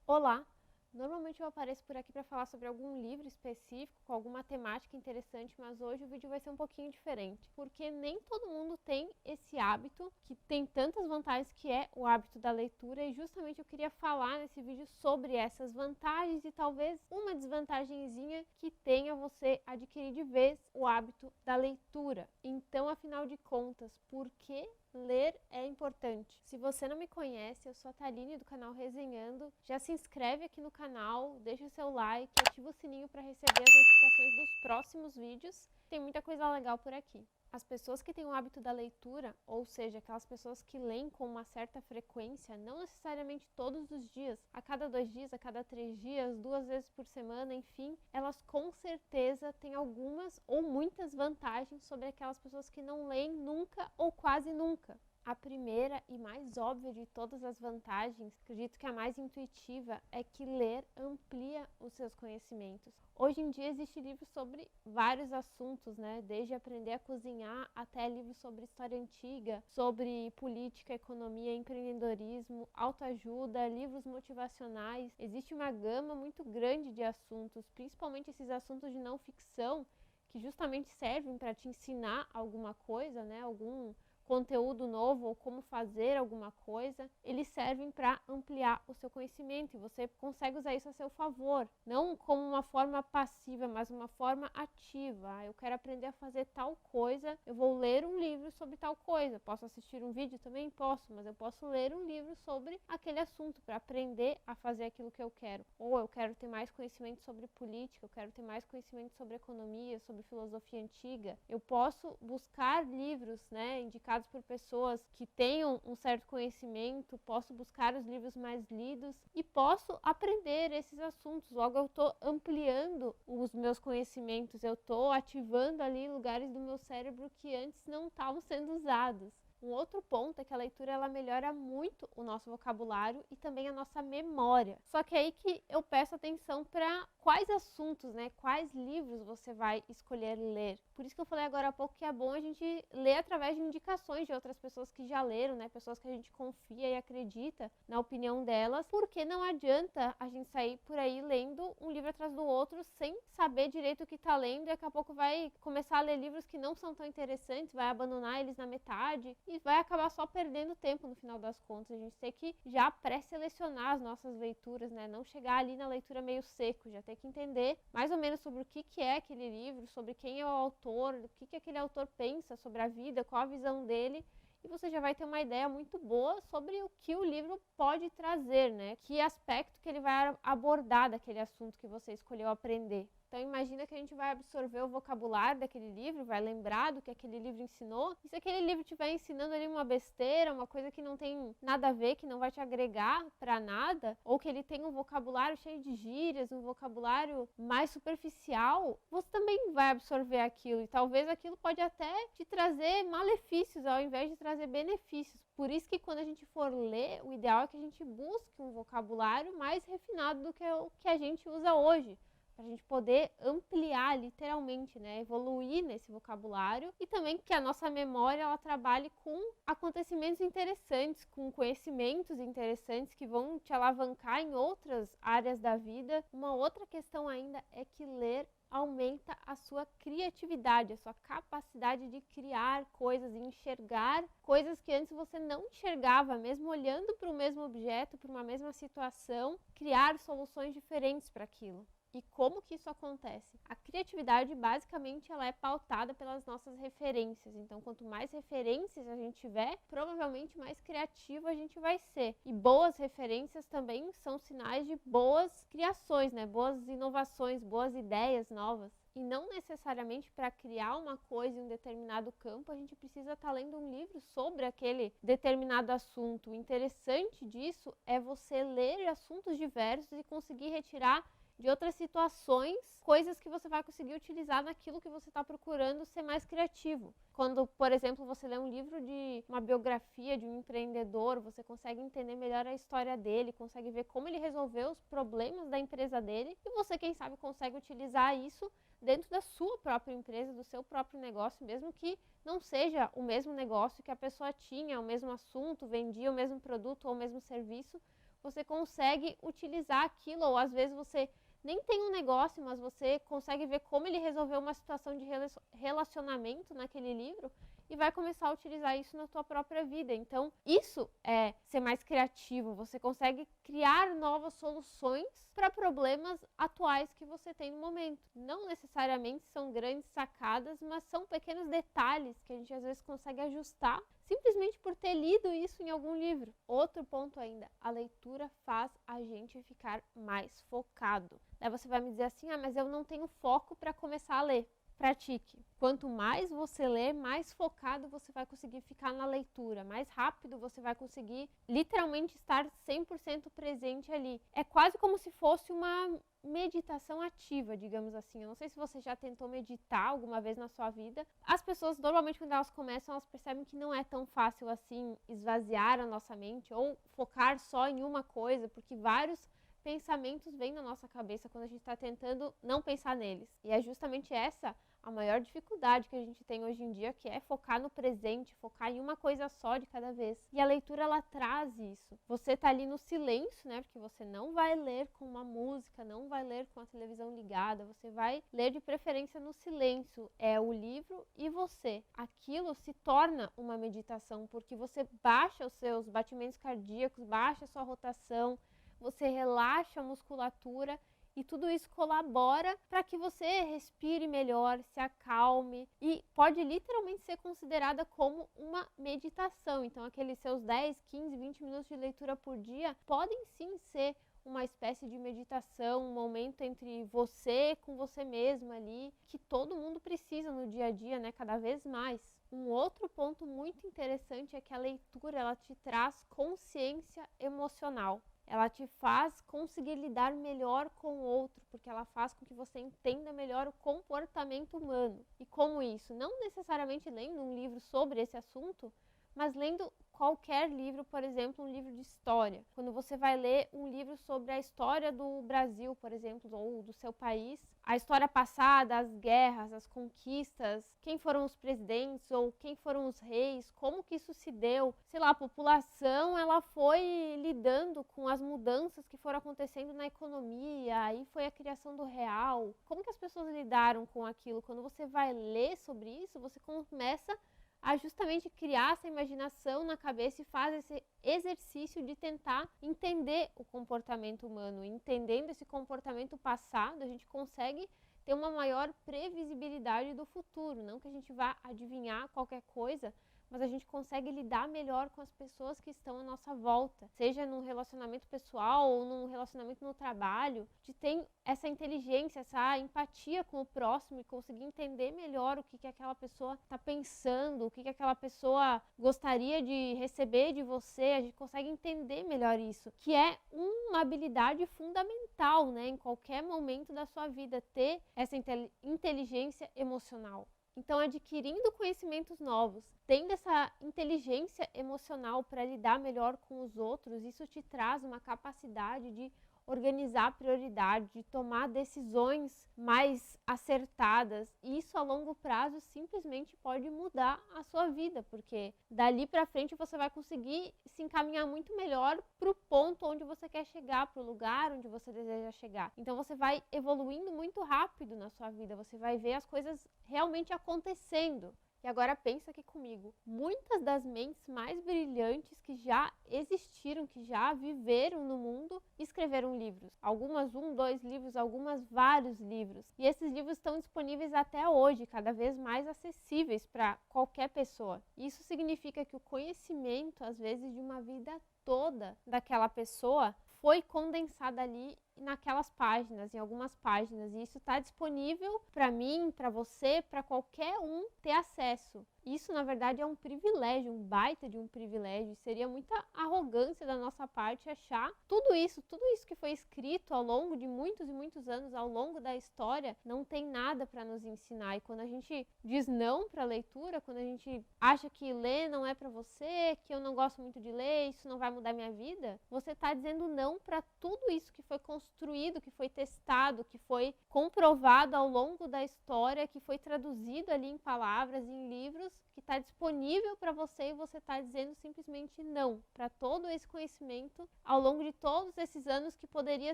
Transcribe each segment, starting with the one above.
Olá! Normalmente eu apareço por aqui para falar sobre algum livro específico, com alguma temática interessante, mas hoje o vídeo vai ser um pouquinho diferente, porque nem todo mundo tem esse hábito, que tem tantas vantagens que é o hábito da leitura, e justamente eu queria falar nesse vídeo sobre essas vantagens e talvez uma desvantagenzinha que tenha você adquirir de vez o hábito da leitura. Então, afinal de contas, por que ler é importante? Se você não me conhece, eu sou a Thaline do canal Resenhando. Já se inscreve aqui no canal, deixa o seu like, ativa o sininho para receber as notificações dos próximos vídeos. Tem muita coisa legal por aqui. As pessoas que têm o hábito da leitura, ou seja, aquelas pessoas que leem com uma certa frequência, não necessariamente todos os dias, a cada 2 dias, a cada 3 dias, 2 vezes por semana, enfim, elas com certeza têm algumas ou muitas vantagens sobre aquelas pessoas que não leem nunca ou quase nunca. A primeira e mais óbvia de todas as vantagens, acredito que a mais intuitiva, é que ler amplia os seus conhecimentos. Hoje em dia existem livros sobre vários assuntos, né? Desde aprender a cozinhar até livros sobre história antiga, sobre política, economia, empreendedorismo, autoajuda, livros motivacionais. Existe uma gama muito grande de assuntos, principalmente esses assuntos de não ficção, que justamente servem para te ensinar alguma coisa, né? Algum conteúdo novo ou como fazer alguma coisa, eles servem para ampliar o seu conhecimento e você consegue usar isso a seu favor, não como uma forma passiva, mas uma forma ativa. Eu quero aprender a fazer tal coisa, eu vou ler um livro sobre tal coisa. Posso assistir um vídeo também? Posso, mas eu posso ler um livro sobre aquele assunto para aprender a fazer aquilo que eu quero. Ou eu quero ter mais conhecimento sobre política, eu quero ter mais conhecimento sobre economia, sobre filosofia antiga. Eu posso buscar livros, né, indicados por pessoas que tenham um certo conhecimento, posso buscar os livros mais lidos e posso aprender esses assuntos. Logo, eu estou ampliando os meus conhecimentos, eu estou ativando ali lugares do meu cérebro que antes não estavam sendo usados. Um outro ponto é que a leitura ela melhora muito o nosso vocabulário e também a nossa memória. Só que é aí que eu peço atenção para quais assuntos, né, quais livros você vai escolher ler. Por isso que eu falei agora há pouco que é bom a gente ler através de indicações de outras pessoas que já leram, né, pessoas que a gente confia e acredita na opinião delas, porque não adianta a gente sair por aí lendo um livro atrás do outro sem saber direito o que está lendo e daqui a pouco vai começar a ler livros que não são tão interessantes, vai abandonar eles na metade e vai acabar só perdendo tempo no final das contas. A gente tem que já pré-selecionar as nossas leituras, né? Não chegar ali na leitura meio seco, já tem que entender mais ou menos sobre o que é aquele livro, sobre quem é o autor, o que aquele autor pensa sobre a vida, qual a visão dele. E você já vai ter uma ideia muito boa sobre o que o livro pode trazer, né? Que aspecto que ele vai abordar daquele assunto que você escolheu aprender. Então imagina que a gente vai absorver o vocabulário daquele livro, vai lembrar do que aquele livro ensinou. E se aquele livro estiver ensinando ali uma besteira, uma coisa que não tem nada a ver, que não vai te agregar para nada, ou que ele tem um vocabulário cheio de gírias, um vocabulário mais superficial, você também vai absorver aquilo. E talvez aquilo pode até te trazer malefícios ao invés de trazer benefícios. Por isso que quando a gente for ler, o ideal é que a gente busque um vocabulário mais refinado do que o que a gente usa hoje, para a gente poder ampliar literalmente, né, evoluir nesse vocabulário e também que a nossa memória ela trabalhe com acontecimentos interessantes, com conhecimentos interessantes que vão te alavancar em outras áreas da vida. Uma outra questão ainda é que ler aumenta a sua criatividade, a sua capacidade de criar coisas e enxergar coisas que antes você não enxergava, mesmo olhando para o mesmo objeto, para uma mesma situação, criar soluções diferentes para aquilo. E como que isso acontece? A criatividade, basicamente, ela é pautada pelas nossas referências. Então, quanto mais referências a gente tiver, provavelmente mais criativo a gente vai ser. E boas referências também são sinais de boas criações, né? Boas inovações, boas ideias novas. E não necessariamente para criar uma coisa em um determinado campo, a gente precisa estar lendo um livro sobre aquele determinado assunto. O interessante disso é você ler assuntos diversos e conseguir retirar de outras situações, coisas que você vai conseguir utilizar naquilo que você está procurando ser mais criativo. Quando, por exemplo, você lê um livro de uma biografia de um empreendedor, você consegue entender melhor a história dele, consegue ver como ele resolveu os problemas da empresa dele e você, quem sabe, consegue utilizar isso dentro da sua própria empresa, do seu próprio negócio, mesmo que não seja o mesmo negócio que a pessoa tinha, o mesmo assunto, vendia o mesmo produto ou o mesmo serviço, você consegue utilizar aquilo, ou às vezes você nem tem um negócio, mas você consegue ver como ele resolveu uma situação de relacionamento naquele livro e vai começar a utilizar isso na tua própria vida. Então, isso é ser mais criativo. Você consegue criar novas soluções para problemas atuais que você tem no momento. Não necessariamente são grandes sacadas, mas são pequenos detalhes que a gente às vezes consegue ajustar simplesmente por ter lido isso em algum livro. Outro ponto ainda, a leitura faz a gente ficar mais focado. Daí você vai me dizer assim, mas eu não tenho foco para começar a ler. Pratique. Quanto mais você ler, mais focado você vai conseguir ficar na leitura, mais rápido você vai conseguir literalmente estar 100% presente ali. É quase como se fosse uma meditação ativa, digamos assim. Eu não sei se você já tentou meditar alguma vez na sua vida. As pessoas, normalmente, quando elas começam, elas percebem que não é tão fácil assim esvaziar a nossa mente ou focar só em uma coisa, porque vários pensamentos vêm na nossa cabeça quando a gente está tentando não pensar neles. E é justamente essa a maior dificuldade que a gente tem hoje em dia, que é focar no presente, focar em uma coisa só de cada vez. E a leitura, ela traz isso. Você tá ali no silêncio, né? Porque você não vai ler com uma música, não vai ler com a televisão ligada, você vai ler de preferência no silêncio. É o livro e você. Aquilo se torna uma meditação, porque você baixa os seus batimentos cardíacos, baixa a sua rotação, você relaxa a musculatura e tudo isso colabora para que você respire melhor, se acalme e pode literalmente ser considerada como uma meditação. Então, aqueles seus 10, 15, 20 minutos de leitura por dia podem sim ser uma espécie de meditação, um momento entre você com você mesmo ali, que todo mundo precisa no dia a dia, né? Cada vez mais. Um outro ponto muito interessante é que a leitura, ela te traz consciência emocional. Ela te faz conseguir lidar melhor com o outro, porque ela faz com que você entenda melhor o comportamento humano. E como isso? Não necessariamente lendo um livro sobre esse assunto, mas lendo qualquer livro, por exemplo, um livro de história. Quando você vai ler um livro sobre a história do Brasil, por exemplo, ou do seu país, a história passada, as guerras, as conquistas, quem foram os presidentes ou quem foram os reis, como que isso se deu, sei lá, a população, ela foi lidando com as mudanças que foram acontecendo na economia, aí foi a criação do real, como que as pessoas lidaram com aquilo. Quando você vai ler sobre isso, você começa a justamente criar essa imaginação na cabeça e faz esse exercício de tentar entender o comportamento humano. Entendendo esse comportamento passado, a gente consegue ter uma maior previsibilidade do futuro. Não que a gente vá adivinhar qualquer coisa, mas a gente consegue lidar melhor com as pessoas que estão à nossa volta, seja num relacionamento pessoal ou num relacionamento no trabalho, de ter essa inteligência, essa empatia com o próximo e conseguir entender melhor o que aquela pessoa está pensando, o que aquela pessoa gostaria de receber de você. A gente consegue entender melhor isso, que é uma habilidade fundamental, né, em qualquer momento da sua vida, ter essa inteligência emocional. Então, adquirindo conhecimentos novos, tendo essa inteligência emocional para lidar melhor com os outros, isso te traz uma capacidade de organizar prioridades, de tomar decisões mais acertadas. E isso a longo prazo simplesmente pode mudar a sua vida, porque dali para frente você vai conseguir se encaminhar muito melhor para o ponto onde você quer chegar, para o lugar onde você deseja chegar. Então você vai evoluindo muito rápido na sua vida, você vai ver as coisas realmente acontecendo. E agora pensa aqui comigo, muitas das mentes mais brilhantes que já existiram, que já viveram no mundo, escreveram livros. Algumas 1, 2 livros, algumas vários livros. E esses livros estão disponíveis até hoje, cada vez mais acessíveis para qualquer pessoa. Isso significa que o conhecimento, às vezes, de uma vida toda daquela pessoa foi condensado ali naquelas páginas, em algumas páginas, e isso está disponível para mim, para você, para qualquer um ter acesso. Isso, na verdade, é um privilégio, um baita de um privilégio. Seria muita arrogância da nossa parte achar tudo isso que foi escrito ao longo de muitos e muitos anos, ao longo da história, não tem nada para nos ensinar. E quando a gente diz não para a leitura, quando a gente acha que ler não é para você, que eu não gosto muito de ler, isso não vai mudar minha vida, você está dizendo não para tudo isso que foi construído, que foi testado, que foi comprovado ao longo da história, que foi traduzido ali em palavras, em livros, que está disponível para você e você está dizendo simplesmente não para todo esse conhecimento ao longo de todos esses anos que poderia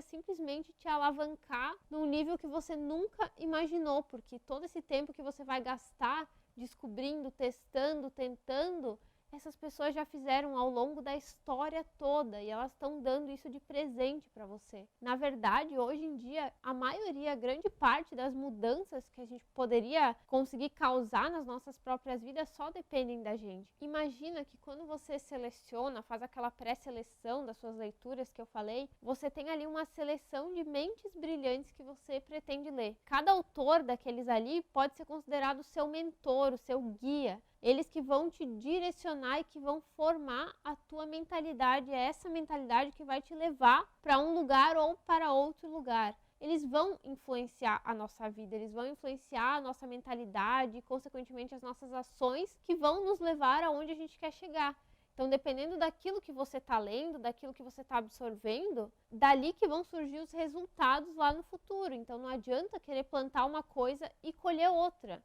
simplesmente te alavancar num nível que você nunca imaginou, porque todo esse tempo que você vai gastar descobrindo, testando, tentando, essas pessoas já fizeram ao longo da história toda e elas estão dando isso de presente para você. Na verdade, hoje em dia, a maioria, a grande parte das mudanças que a gente poderia conseguir causar nas nossas próprias vidas só dependem da gente. Imagina que quando você seleciona, faz aquela pré-seleção das suas leituras que eu falei, você tem ali uma seleção de mentes brilhantes que você pretende ler. Cada autor daqueles ali pode ser considerado o seu mentor, o seu guia. Eles que vão te direcionar e que vão formar a tua mentalidade, é essa mentalidade que vai te levar para um lugar ou para outro lugar. Eles vão influenciar a nossa vida, eles vão influenciar a nossa mentalidade e, consequentemente, as nossas ações que vão nos levar aonde a gente quer chegar. Então, dependendo daquilo que você está lendo, daquilo que você está absorvendo, dali que vão surgir os resultados lá no futuro. Então, não adianta querer plantar uma coisa e colher outra.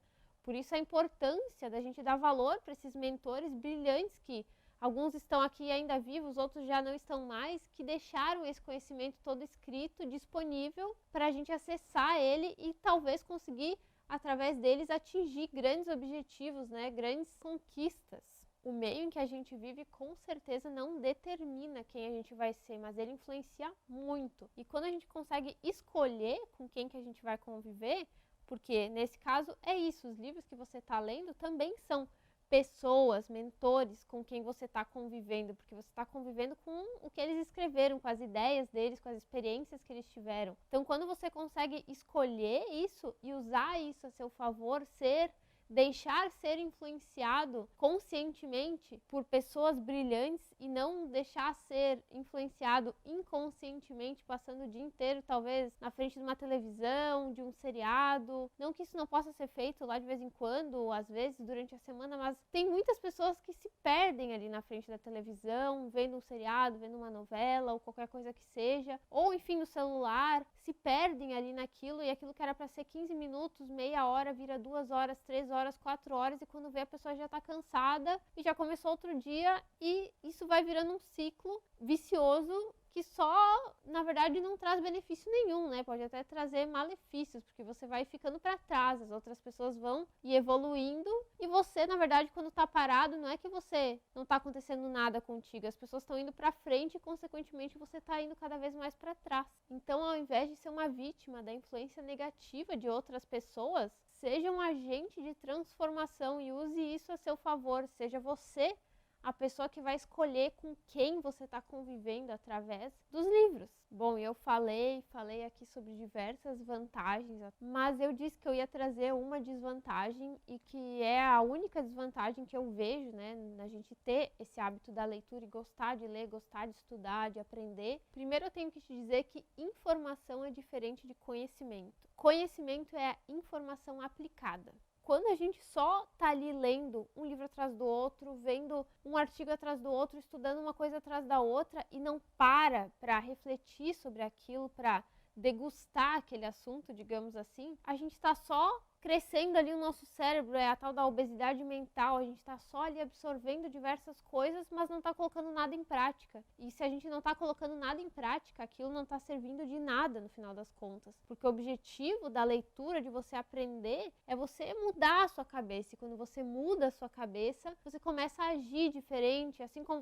Por isso a importância da gente dar valor para esses mentores brilhantes que alguns estão aqui ainda vivos, outros já não estão mais, que deixaram esse conhecimento todo escrito, disponível para a gente acessar ele e talvez conseguir, através deles, atingir grandes objetivos, né? Grandes conquistas. O meio em que a gente vive com certeza não determina quem a gente vai ser, mas ele influencia muito. E quando a gente consegue escolher com quem que a gente vai conviver, porque nesse caso é isso, os livros que você está lendo também são pessoas, mentores com quem você está convivendo, porque você está convivendo com o que eles escreveram, com as ideias deles, com as experiências que eles tiveram. Então, quando você consegue escolher isso e usar isso a seu favor, deixar ser influenciado conscientemente por pessoas brilhantes e não deixar ser influenciado inconscientemente, passando o dia inteiro talvez na frente de uma televisão, de um seriado. Não que isso não possa ser feito lá de vez em quando, ou às vezes durante a semana, mas tem muitas pessoas que se perdem ali na frente da televisão, vendo um seriado, vendo uma novela ou qualquer coisa que seja, ou enfim no celular, se perdem ali naquilo e aquilo que era para ser 15 minutos, meia hora, vira 2 horas, 3 horas, 4 horas e quando vê a pessoa já está cansada e já começou outro dia e isso vai virando um ciclo vicioso que só, na verdade, não traz benefício nenhum, né? Pode até trazer malefícios, porque você vai ficando para trás, as outras pessoas vão e evoluindo e você, na verdade, quando está parado, não é que você não está acontecendo nada contigo, as pessoas estão indo para frente e, consequentemente, você está indo cada vez mais para trás. Então, ao invés de ser uma vítima da influência negativa de outras pessoas, seja um agente de transformação e use isso a seu favor, seja você a pessoa que vai escolher com quem você está convivendo através dos livros. Bom, eu falei aqui sobre diversas vantagens, mas eu disse que eu ia trazer uma desvantagem e que é a única desvantagem que eu vejo, né, na gente ter esse hábito da leitura e gostar de ler, gostar de estudar, de aprender. Primeiro eu tenho que te dizer que informação é diferente de conhecimento. Conhecimento é a informação aplicada. Quando a gente só está ali lendo um livro atrás do outro, vendo um artigo atrás do outro, estudando uma coisa atrás da outra e não para refletir sobre aquilo, para degustar aquele assunto, digamos assim, a gente está só crescendo ali o nosso cérebro, é a tal da obesidade mental, a gente está só ali absorvendo diversas coisas, mas não está colocando nada em prática. E se a gente não está colocando nada em prática, aquilo não está servindo de nada no final das contas. Porque o objetivo da leitura, de você aprender, é você mudar a sua cabeça. E quando você muda a sua cabeça, você começa a agir diferente. Assim como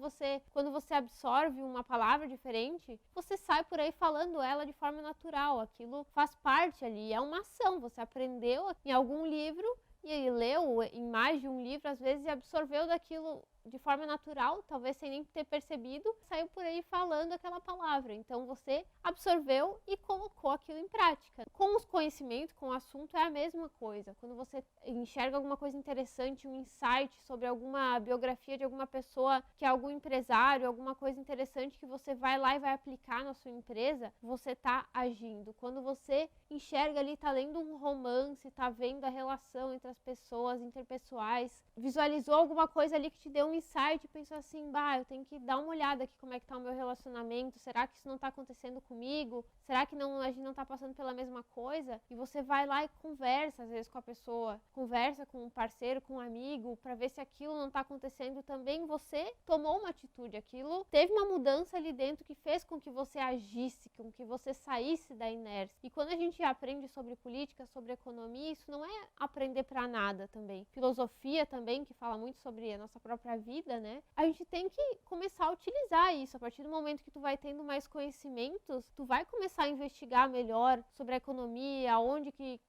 quando você absorve uma palavra diferente, você sai por aí falando ela de forma natural. Aquilo faz parte ali, é uma ação. Você aprendeu em algum livro e aí leu em mais de um livro às vezes e absorveu daquilo de forma natural, talvez sem nem ter percebido, saiu por aí falando aquela palavra. Então você absorveu e colocou aquilo em prática. Com os conhecimentos, com o assunto é a mesma coisa. Quando você enxerga alguma coisa interessante, um insight sobre alguma biografia de alguma pessoa que é algum empresário, alguma coisa interessante que você vai lá e vai aplicar na sua empresa, você está agindo. Quando você enxerga ali, está lendo um romance, está vendo a relação entre as pessoas, interpessoais, visualizou alguma coisa ali que te deu um insight e pensou assim, bah, eu tenho que dar uma olhada aqui como é que tá o meu relacionamento, será que isso não tá acontecendo comigo? Será que a gente não tá passando pela mesma coisa? E você vai lá e conversa, às vezes, com a pessoa, conversa com um parceiro, com um amigo, pra ver se aquilo não tá acontecendo também. Você tomou uma atitude, aquilo teve uma mudança ali dentro que fez com que você agisse, com que você saísse da inércia. E quando a gente aprende sobre política, sobre economia, isso não é aprender pra nada também. Filosofia também, que fala muito sobre a nossa própria vida, né? A gente tem que começar a utilizar isso. A partir do momento que tu vai tendo mais conhecimentos, tu vai começar a investigar melhor sobre a economia,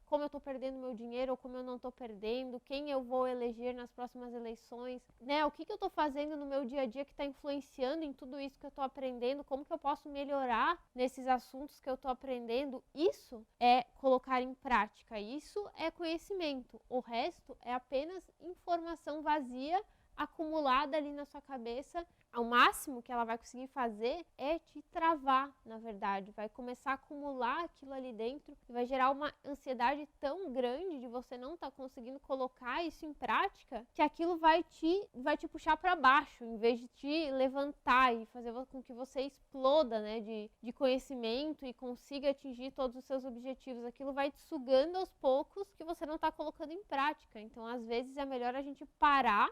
como eu tô perdendo meu dinheiro ou como eu não tô perdendo, quem eu vou eleger nas próximas eleições, né? O que eu tô fazendo no meu dia a dia que tá influenciando em tudo isso que eu tô aprendendo, como que eu posso melhorar nesses assuntos que eu tô aprendendo. Isso é colocar em prática, isso é conhecimento. O resto é apenas informação vazia acumulada ali na sua cabeça. O máximo que ela vai conseguir fazer é te travar, na verdade. Vai começar a acumular aquilo ali dentro e vai gerar uma ansiedade tão grande de você não estar conseguindo colocar isso em prática, que aquilo vai te puxar para baixo, em vez de te levantar e fazer com que você exploda, né, de conhecimento e consiga atingir todos os seus objetivos. Aquilo vai te sugando aos poucos que você não está colocando em prática. Então, às vezes, é melhor a gente parar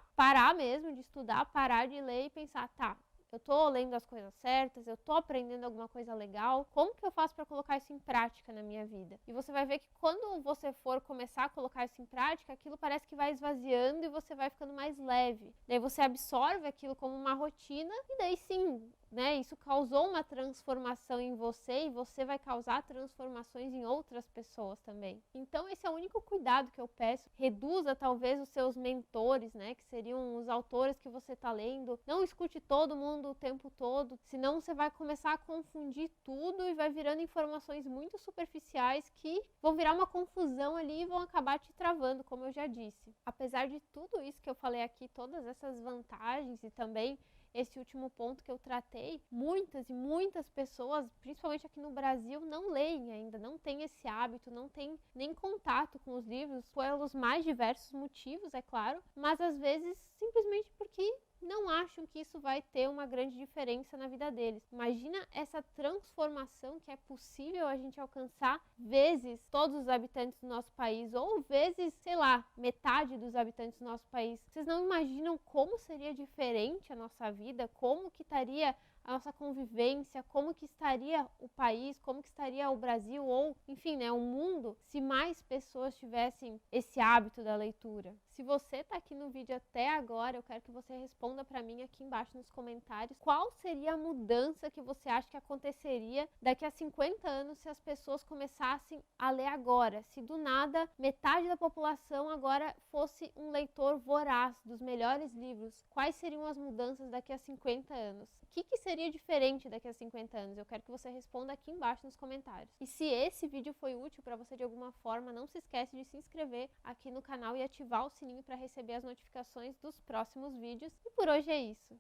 mesmo de estudar, parar de ler e pensar, tá, eu tô lendo as coisas certas, eu tô aprendendo alguma coisa legal, como que eu faço para colocar isso em prática na minha vida? E você vai ver que quando você for começar a colocar isso em prática, aquilo parece que vai esvaziando e você vai ficando mais leve. Daí você absorve aquilo como uma rotina e daí sim, né, isso causou uma transformação em você e você vai causar transformações em outras pessoas também. Então esse é o único cuidado que eu peço. Reduza talvez os seus mentores, né, que seriam os autores que você está lendo. Não escute todo mundo o tempo todo, senão você vai começar a confundir tudo e vai virando informações muito superficiais que vão virar uma confusão ali e vão acabar te travando, como eu já disse. Apesar de tudo isso que eu falei aqui, todas essas vantagens e também esse último ponto que eu tratei, muitas e muitas pessoas, principalmente aqui no Brasil, não leem ainda, não têm esse hábito, não têm nem contato com os livros, pelos mais diversos motivos, é claro, mas às vezes simplesmente porque não acham que isso vai ter uma grande diferença na vida deles. Imagina essa transformação que é possível a gente alcançar vezes todos os habitantes do nosso país, ou vezes, sei lá, metade dos habitantes do nosso país. Vocês não imaginam como seria diferente a nossa vida, como que estaria a nossa convivência, como que estaria o país, como que estaria o Brasil ou, enfim, né, o mundo, se mais pessoas tivessem esse hábito da leitura. Se você está aqui no vídeo até agora, eu quero que você responda para mim aqui embaixo nos comentários qual seria a mudança que você acha que aconteceria daqui a 50 anos se as pessoas começassem a ler agora, se do nada metade da população agora fosse um leitor voraz dos melhores livros. Quais seriam as mudanças daqui a 50 anos? O que seria diferente daqui a 50 anos? Eu quero que você responda aqui embaixo nos comentários. E se esse vídeo foi útil para você de alguma forma, não se esquece de se inscrever aqui no canal e ativar o sininho para receber as notificações dos próximos vídeos. E por hoje é isso.